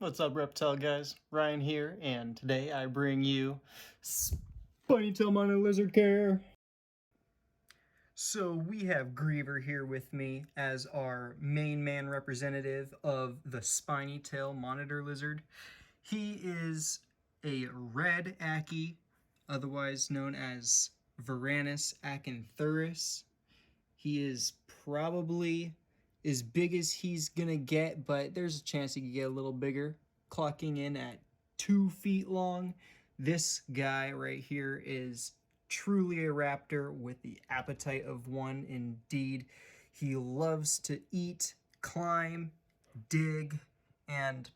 What's up, reptile guys? Ryan here, and today I bring you Spiny-Tailed Monitor Lizard care. So we have Griever here with me as our main man representative of the Spiny-Tailed Monitor Lizard. He is a red ACKIE, otherwise known as Varanus acanthoris. He is probably as big as he's gonna get, but there's a chance he could get a little bigger, clocking in at 2 feet long. This guy right here is truly a raptor with the appetite of one indeed. He loves to eat, climb, dig, and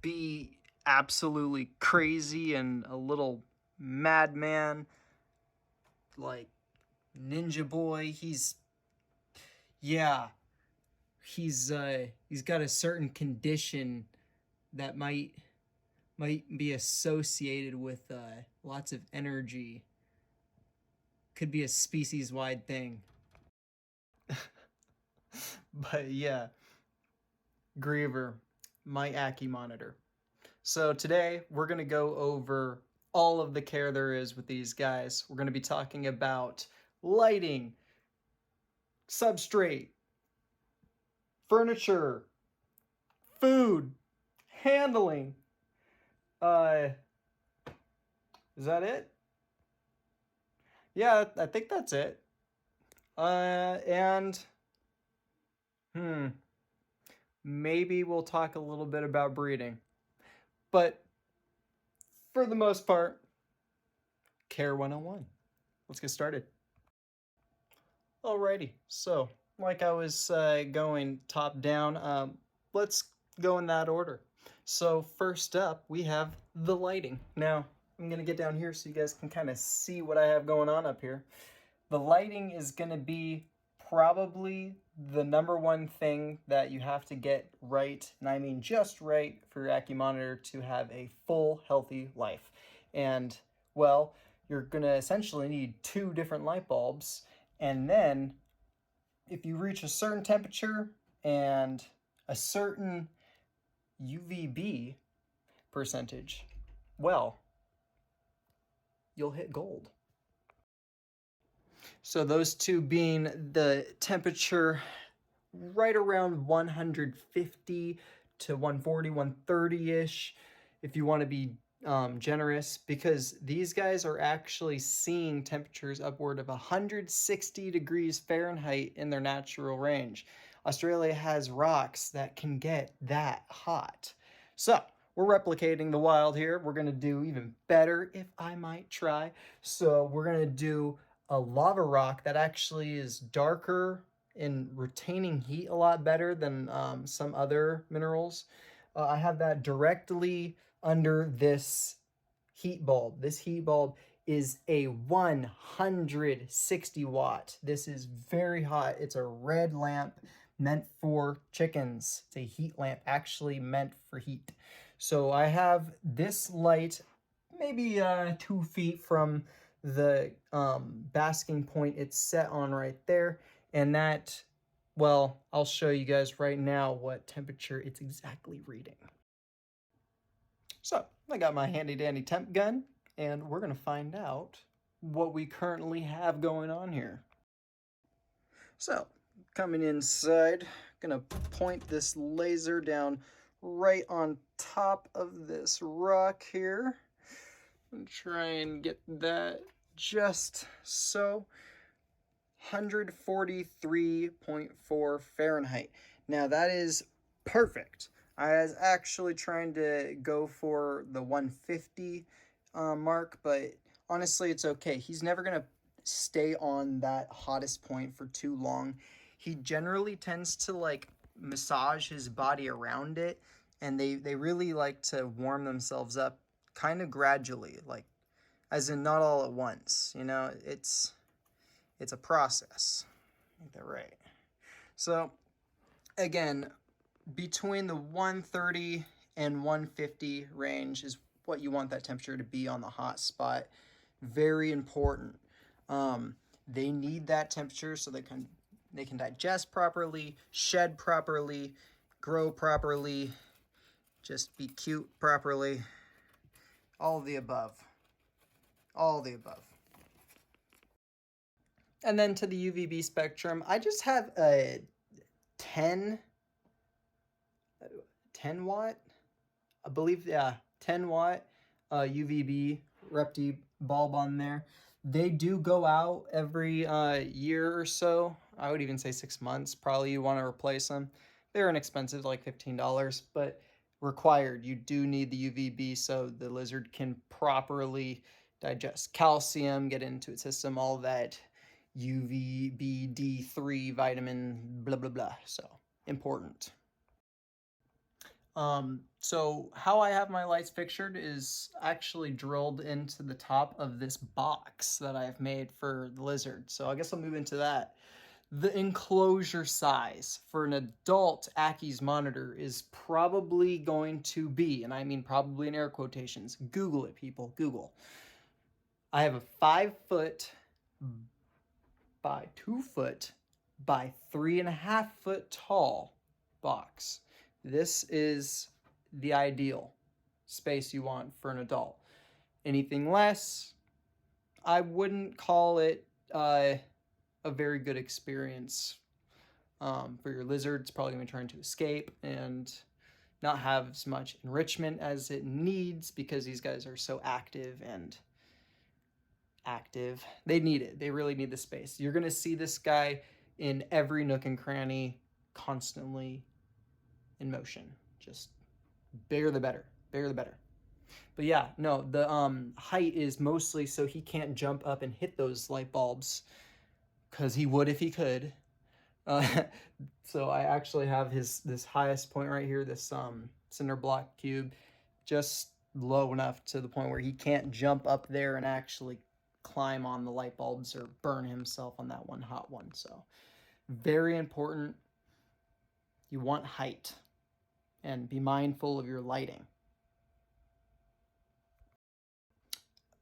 be absolutely crazy and a little madman like Ninja Boy. He's got a certain condition that might be associated with lots of energy. Could be a species-wide thing. But yeah, Griever, my ACKIE monitor. So today we're gonna go over all of the care there is with these guys. We're gonna be talking about lighting, substrate, furniture, food, handling. Is that it? Yeah, I think that's it. Maybe we'll talk a little bit about breeding. But for the most part, Care 101. Let's get started. Alrighty, so like I was going top down, let's go in that order. So first up, we have the lighting. Now, I'm going to get down here so you guys can kind of see what I have going on up here. The lighting is going to be probably the #1 thing that you have to get right, and I mean just right, for your ACKIE monitor to have a full, healthy life. And, well, you're going to essentially need 2 different light bulbs, and then if you reach a certain temperature and a certain UVB percentage, well, you'll hit gold. So those 2 being the temperature right around 150 to 140, 130-ish, if you want to be generous, because these guys are actually seeing temperatures upward of 160 degrees Fahrenheit in their natural range. Australia has rocks that can get that hot. So we're replicating the wild here. We're going to do even better, if I might try. So we're going to do a lava rock that actually is darker and retaining heat a lot better than some other minerals. I have that directly under this heat bulb. This heat bulb is a 160 watt. This is very hot. It's a red lamp meant for chickens. It's a heat lamp actually meant for heat. So I have this light maybe 2 feet from the basking point it's set on right there, and that, well, I'll show you guys right now what temperature it's exactly reading. So I got my handy dandy temp gun, and we're gonna find out what we currently have going on here. So coming inside, gonna point this laser down right on top of this rock here and try and get that just so. 143.4 Fahrenheit. Now that is perfect. I was actually trying to go for the 150 mark, but honestly it's okay. He's never gonna stay on that hottest point for too long. He generally tends to like massage his body around it, and they really like to warm themselves up kind of gradually, like as in not all at once, you know. It's a process. Get that right. So again, between the 130 and 150 range is what you want that temperature to be on the hot spot. Very important. They need that temperature so they can digest properly, shed properly, grow properly, just be cute properly. All of the above. All of the above. And then to the UVB Spectrum, I just have a 10 watt, I believe, yeah, 10 watt UVB Repti bulb on there. They do go out every year or so. I would even say 6 months. Probably you want to replace them. They're inexpensive, like $15, but required. You do need the UVB so the lizard can properly digest calcium, get into its system, all that UVB D3 vitamin, blah, blah, blah. So important. So how I have my lights fixtured is actually drilled into the top of this box that I've made for the lizard. So I guess I'll move into that. The enclosure size for an adult ACKIE's monitor is probably going to be, and I mean probably in air quotations, Google it, people, Google. I have a 5 foot by 2 foot by 3.5 foot tall box. This is the ideal space you want for an adult. Anything less, I wouldn't call it a very good experience for your lizard. It's probably going to be trying to escape and not have as much enrichment as it needs because these guys are so active and active. They need it. They really need the space. You're going to see this guy in every nook and cranny, constantly in motion. Just bigger the better. Bigger the better. But yeah, no, the height is mostly so he can't jump up and hit those light bulbs, because he would if he could. So I actually have this highest point right here, this cinder block cube, just low enough to the point where he can't jump up there and actually climb on the light bulbs or burn himself on that one hot one. So very important. You want height, and be mindful of your lighting.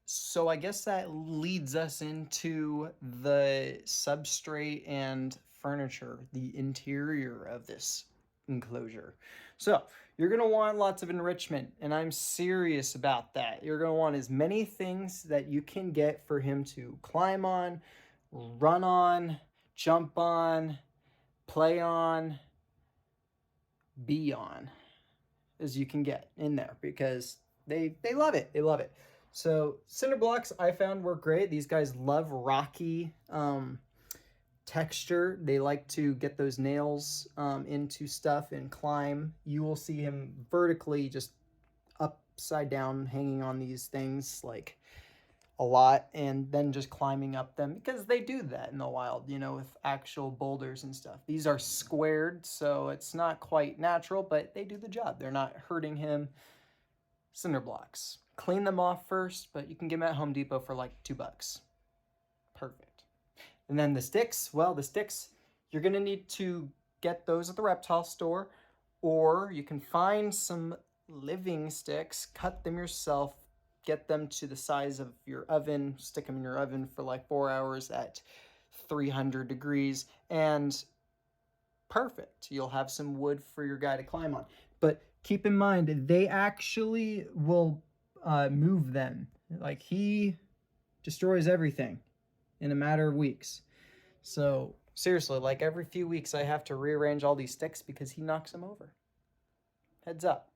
So I guess that leads us into the substrate and furniture, the interior of this enclosure. So you're going to want lots of enrichment, and I'm serious about that. You're going to want as many things that you can get for him to climb on, run on, jump on, play on, be on, as you can get in there, because they love it. They love it. So cinder blocks I found were great. These guys love rocky texture. They like to get those nails into stuff and climb. You will see him vertically just upside down hanging on these things like a lot, and then just climbing up them, because they do that in the wild, you know, with actual boulders and stuff. These are squared, so it's not quite natural, but they do the job. They're not hurting him. Cinder blocks. Clean them off first, but you can get them at Home Depot for like $2. Perfect. And then the sticks, well, the sticks, you're going to need to get those at the reptile store, or you can find some living sticks, cut them yourself, get them to the size of your oven, stick them in your oven for like 4 hours at 300 degrees, and perfect. You'll have some wood for your guy to climb on. But keep in mind, they actually will move them. Like, he destroys everything in a matter of weeks. So seriously, like every few weeks I have to rearrange all these sticks because he knocks them over. Heads up.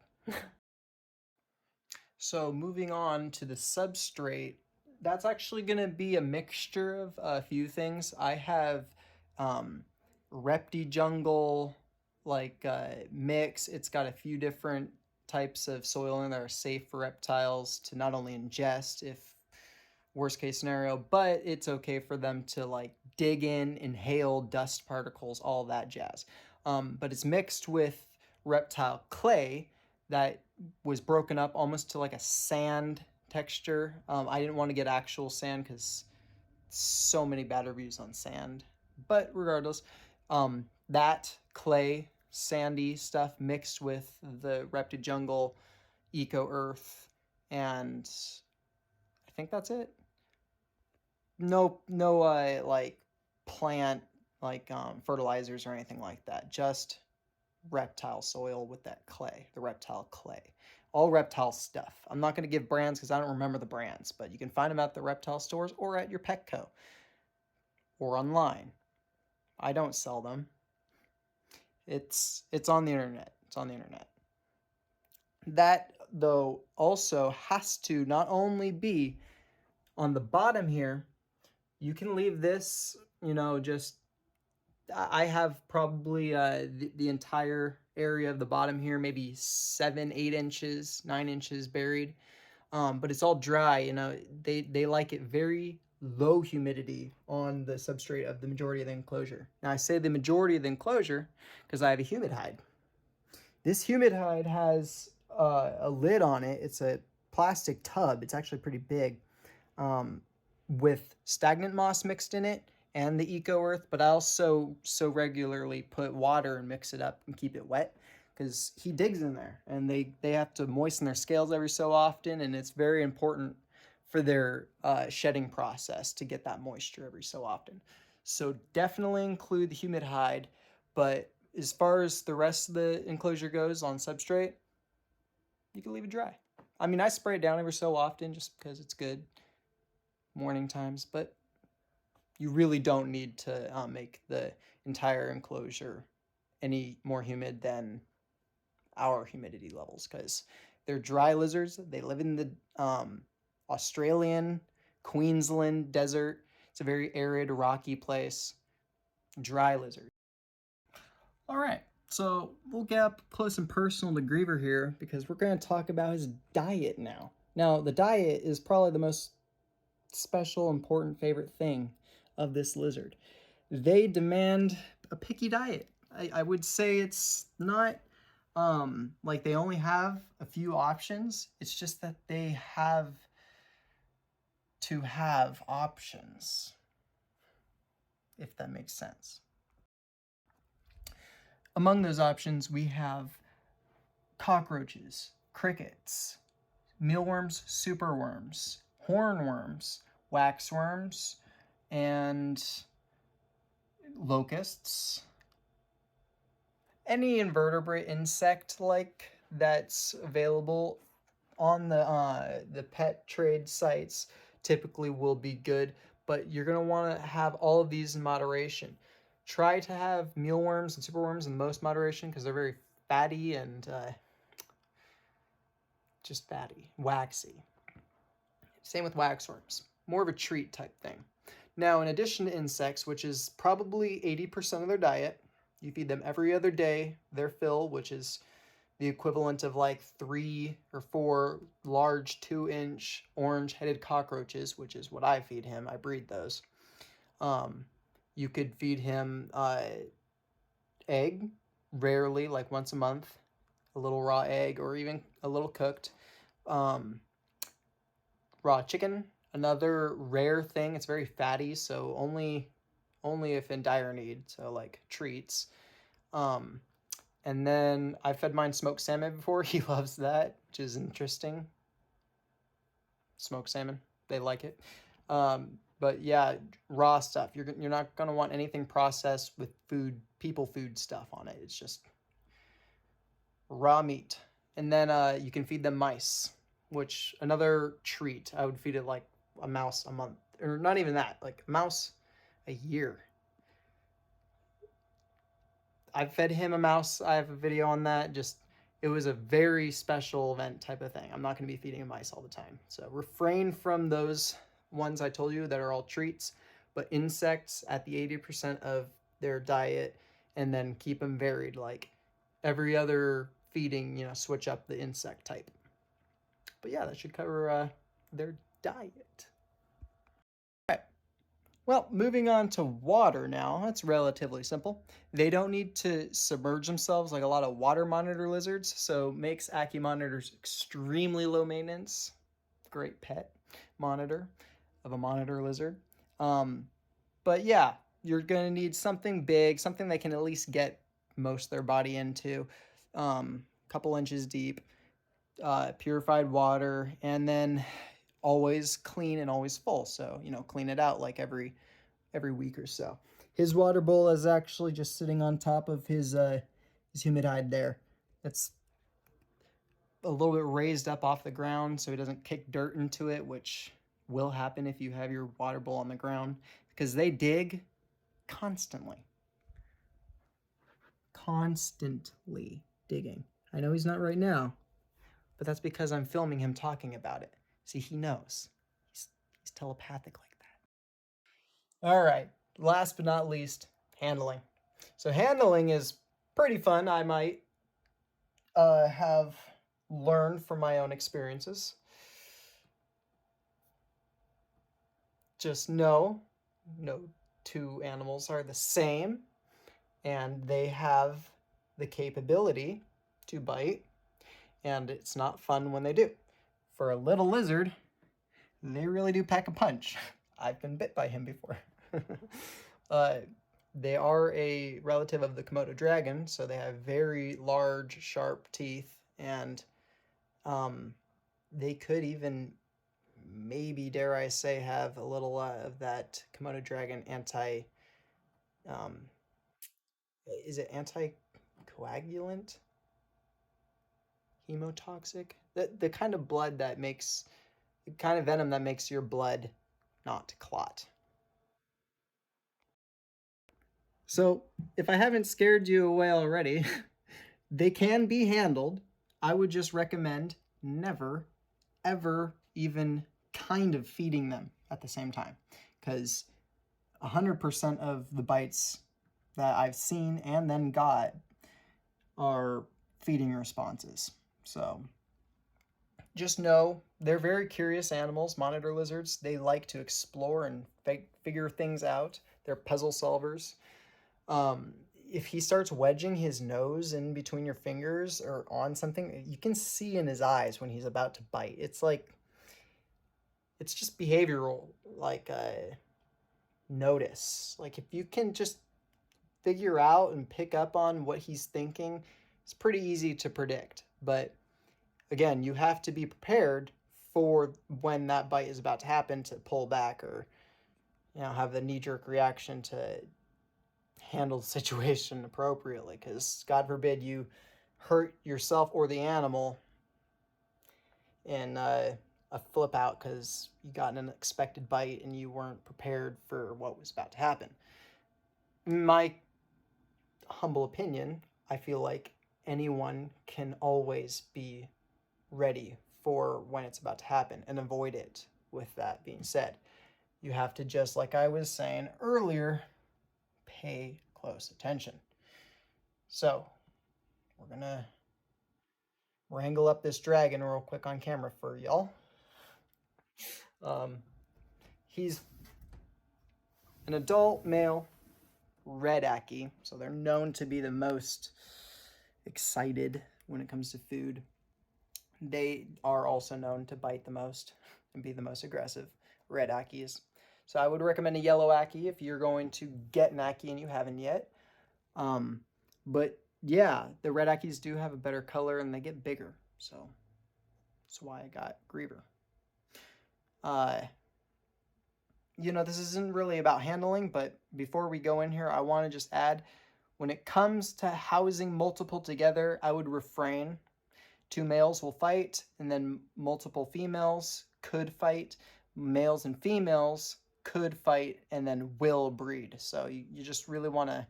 So moving on to the substrate, that's actually going to be a mixture of a few things. I have Repti Jungle mix. It's got a few different types of soil in there that are safe for reptiles to not only ingest if worst case scenario, but it's okay for them to like dig in, inhale dust particles, all that jazz. But it's mixed with reptile clay that was broken up almost to like a sand texture. I didn't want to get actual sand because so many bad reviews on sand. But regardless, that clay, sandy stuff mixed with the Repti Jungle, Eco Earth, and I think that's it. No, like plant, like fertilizers or anything like that. Just reptile soil with that clay, the reptile clay. All reptile stuff. I'm not going to give brands because I don't remember the brands, but you can find them at the reptile stores or at your Petco or online. I don't sell them. It's on the internet. It's on the internet. That, though, also has to not only be on the bottom here. You can leave this, you know, just, I have probably the entire area of the bottom here, maybe 7, 8 inches, 9 inches buried. But it's all dry, you know, they like it very low humidity on the substrate of the majority of the enclosure. Now I say the majority of the enclosure because I have a humid hide. This humid hide has a lid on it. It's a plastic tub. It's actually pretty big, with stagnant moss mixed in it and the eco earth. But I also so regularly put water and mix it up and keep it wet because he digs in there, and they have to moisten their scales every so often, and it's very important for their shedding process to get that moisture every so often. So definitely include the humid hide. But as far as the rest of the enclosure goes on substrate, you can leave it dry. I mean, I spray it down every so often just because it's good morning times, but you really don't need to make the entire enclosure any more humid than our humidity levels, because they're dry lizards. They live in the Australian, Queensland desert. It's a very arid, rocky place. Dry lizard. All right, so we'll get up close and personal to Griever here because we're going to talk about his diet now. Now, the diet is probably the most special, important, favorite thing of this lizard. They demand a picky diet. I would say it's not like they only have a few options. It's just that they have to have options, if that makes sense. Among those options, we have cockroaches, crickets, mealworms, superworms, hornworms, waxworms, and locusts. Any invertebrate insect like that's available on the pet trade sites typically will be good, but you're going to want to have all of these in moderation. Try to have mealworms and superworms in the most moderation because they're very fatty and just fatty, waxy. Same with waxworms. More of a treat type thing. Now, in addition to insects, which is probably 80% of their diet, you feed them every other day their fill, which is the equivalent of like 3 or 4 large 2-inch orange-headed cockroaches, which is what I feed him. I breed those. You could feed him egg, rarely, like once a month, a little raw egg or even a little cooked. Raw chicken, another rare thing. It's very fatty, so only if in dire need, so like treats. And then I fed mine smoked salmon before. He loves that, which is interesting. Smoked salmon, they like it. But yeah, raw stuff. You're not gonna want anything processed with people food stuff on it. It's just raw meat. And then you can feed them mice, which another treat. I would feed it like a mouse a month, or not even that, like a mouse a year. I've fed him a mouse. I have a video on that. Just, it was a very special event type of thing. I'm not going to be feeding him mice all the time. So refrain from those ones I told you that are all treats, but insects at the 80% of their diet, and then keep them varied. Like every other feeding, you know, switch up the insect type. But yeah, that should cover their diet. Well, moving on to water now. That's relatively simple. They don't need to submerge themselves like a lot of water monitor lizards, so makes ACKIE monitors extremely low maintenance. Great pet monitor of a monitor lizard. But yeah, you're going to need something big, something they can at least get most of their body into, couple inches deep, purified water, and then always clean and always full. So, you know, clean it out like every week or so. His water bowl is actually just sitting on top of his his humid hide there. It's a little bit raised up off the ground so he doesn't kick dirt into it, which will happen if you have your water bowl on the ground, because they dig constantly. Constantly digging. I know he's not right now, but that's because I'm filming him talking about it. See, he knows. He's telepathic like that. All right, last but not least, handling. So handling is pretty fun. I might have learned from my own experiences. Just know no two animals are the same, and they have the capability to bite, and it's not fun when they do. For a little lizard, they really do pack a punch. I've been bit by him before. They are a relative of the Komodo dragon, so they have very large, sharp teeth, and they could even, maybe, dare I say, have a little of that Komodo dragon is it anticoagulant? Hemotoxic? The kind of blood that makes, the kind of venom that makes your blood not clot. So, if I haven't scared you away already, they can be handled. I would just recommend never, ever even kind of feeding them at the same time, because 100% of the bites that I've seen and then got are feeding responses. So just know they're very curious animals, monitor lizards. They like to explore and figure things out. They're puzzle solvers. If he starts wedging his nose in between your fingers or on something, you can see in his eyes when he's about to bite. It's like, it's just behavioral, like notice. Like if you can just figure out and pick up on what he's thinking, it's pretty easy to predict. But again, you have to be prepared for when that bite is about to happen to pull back, or have the knee-jerk reaction to handle the situation appropriately, because God forbid you hurt yourself or the animal in a flip out because you got an unexpected bite and you weren't prepared for what was about to happen. In my humble opinion, I feel like anyone can always be ready for when it's about to happen and avoid it. With that being said, you have to, just like I was saying earlier, pay close attention. So we're gonna wrangle up this dragon real quick on camera for y'all. He's an adult male red ACKIE, so they're known to be the most excited when it comes to food. They are also known to bite the most and be the most aggressive, red ACKIEs. So I would recommend a yellow ACKIE if you're going to get an ACKIE and you haven't yet. But yeah, the red ACKIEs do have a better color and they get bigger. So that's why I got Griever. This isn't really about handling, but before we go in here, I want to just add, when it comes to housing multiple together, I would refrain. 2 males will fight, and then multiple females could fight. Males and females could fight, and then will breed. So you just really want to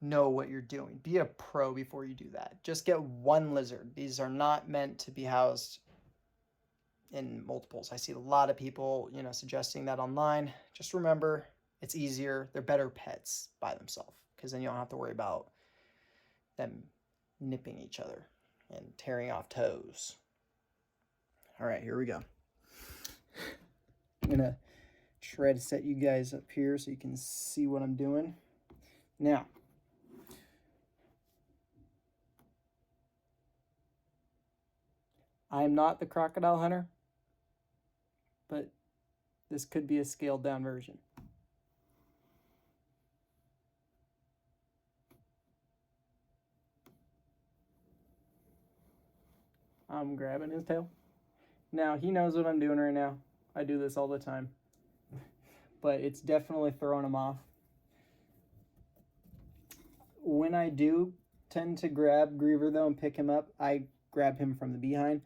know what you're doing. Be a pro before you do that. Just get one lizard. These are not meant to be housed in multiples. I see a lot of people, suggesting that online. Just remember, it's easier. They're better pets by themselves, because then you don't have to worry about them nipping each other and tearing off toes. All right, here we go. I'm gonna try to set you guys up here so you can see what I'm doing. Now, I'm not the crocodile hunter, but this could be a scaled down version. I'm grabbing his tail. Now, he knows what I'm doing right now. I do this all the time. But it's definitely throwing him off. When I do tend to grab Griever though and pick him up, I grab him from the behind.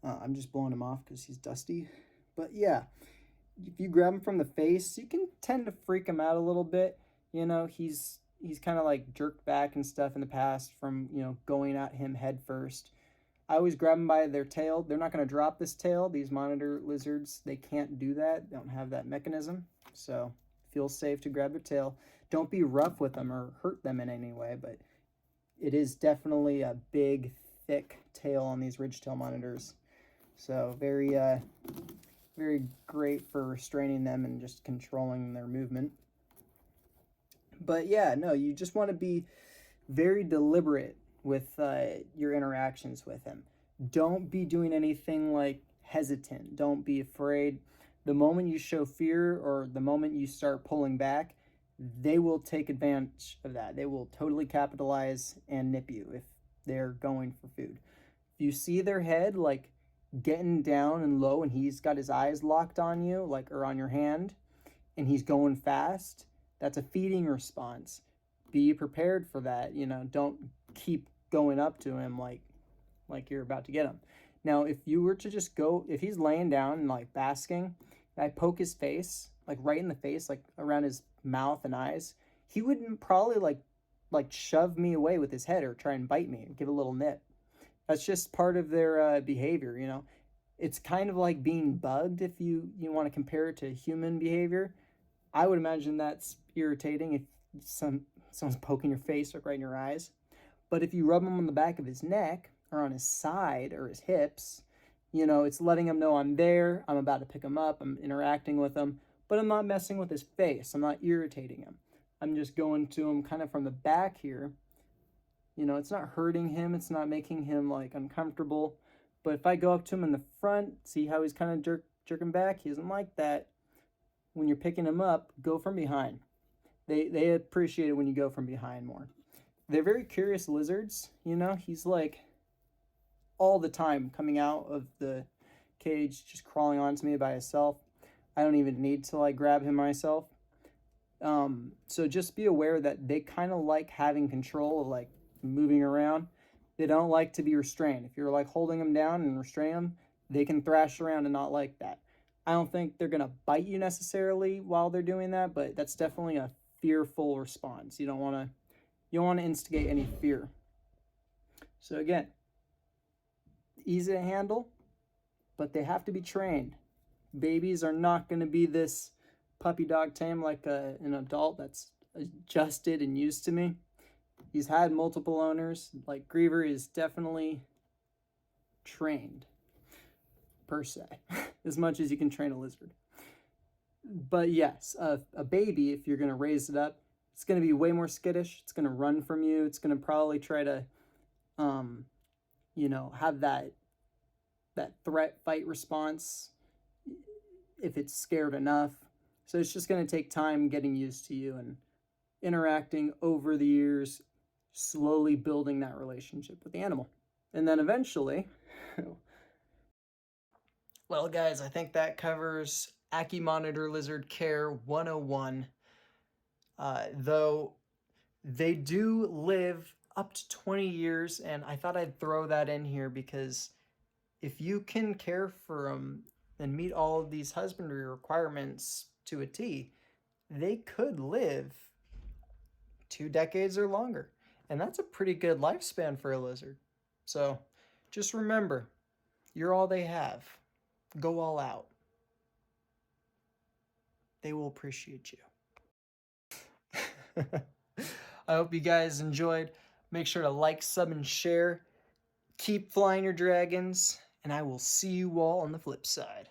I'm just blowing him off because he's dusty. But yeah, if you grab him from the face, you can tend to freak him out a little bit. You know, he's kind of like jerked back and stuff in the past from, you know, going at him head first. I always grab them by their tail. They're not going to drop this tail. These monitor lizards, they can't do that. They don't have that mechanism. So feel safe to grab their tail. Don't be rough with them or hurt them in any way, but it is definitely a big, thick tail on these ridgetail monitors. So very, very great for restraining them and just controlling their movement. But yeah, no, you just want to be very deliberate with your interactions with him. Don't be doing anything like hesitant. Don't be afraid. The moment you show fear or the moment you start pulling back, they will take advantage of that. They will totally capitalize and nip you if they're going for food. If you see their head like getting down and low and he's got his eyes locked on you, like, or on your hand, and he's going fast, that's a feeding response. Be prepared for that. You know, don't keep going up to him like you're about to get him. Now, if you were to just go, if he's laying down and like basking, and I poke his face, like right in the face, like around his mouth and eyes, he wouldn't probably like shove me away with his head or try and bite me and give a little nip. That's just part of their behavior, you know. It's kind of like being bugged if you want to compare it to human behavior. I would imagine that's irritating if someone's poking your face or right in your eyes. But if you rub him on the back of his neck or on his side or his hips, you know, it's letting him know I'm there, I'm about to pick him up, I'm interacting with him, but I'm not messing with his face, I'm not irritating him. I'm just going to him kind of from the back here. You know, it's not hurting him, it's not making him like uncomfortable. But if I go up to him in the front, see how he's kind of jerking back? He doesn't like that. When you're picking him up, go from behind. They appreciate it when you go from behind more. They're very curious lizards, you know. He's like all the time coming out of the cage, just crawling onto me by himself. I don't even need to like grab him myself. So just be aware that they kind of like having control of like moving around. They don't like to be restrained. If you're like holding them down and restrain them, they can thrash around and not like that. I don't think they're going to bite you necessarily while they're doing that, but that's definitely a fearful response. You don't want to instigate any fear. So again, easy to handle, but they have to be trained. Babies are not going to be this puppy dog tame like an adult that's adjusted and used to me. He's had multiple owners. Like Griever is definitely trained, per se, as much as you can train a lizard. But yes, a baby, if you're going to raise it up, it's going to be way more skittish. It's going to run from you. It's going to probably try to, you know, have that threat fight response if it's scared enough. So it's just going to take time getting used to you and interacting over the years, slowly building that relationship with the animal. And then eventually, well, guys, I think that covers ACKIE Monitor Lizard Care 101. Though they do live up to 20 years, and I thought I'd throw that in here because if you can care for them and meet all of these husbandry requirements to a T, they could live 2 decades or longer. And that's a pretty good lifespan for a lizard. So just remember, you're all they have. Go all out. They will appreciate you. I hope you guys enjoyed. Make sure to like, sub, and share. Keep flying your dragons, and I will see you all on the flip side.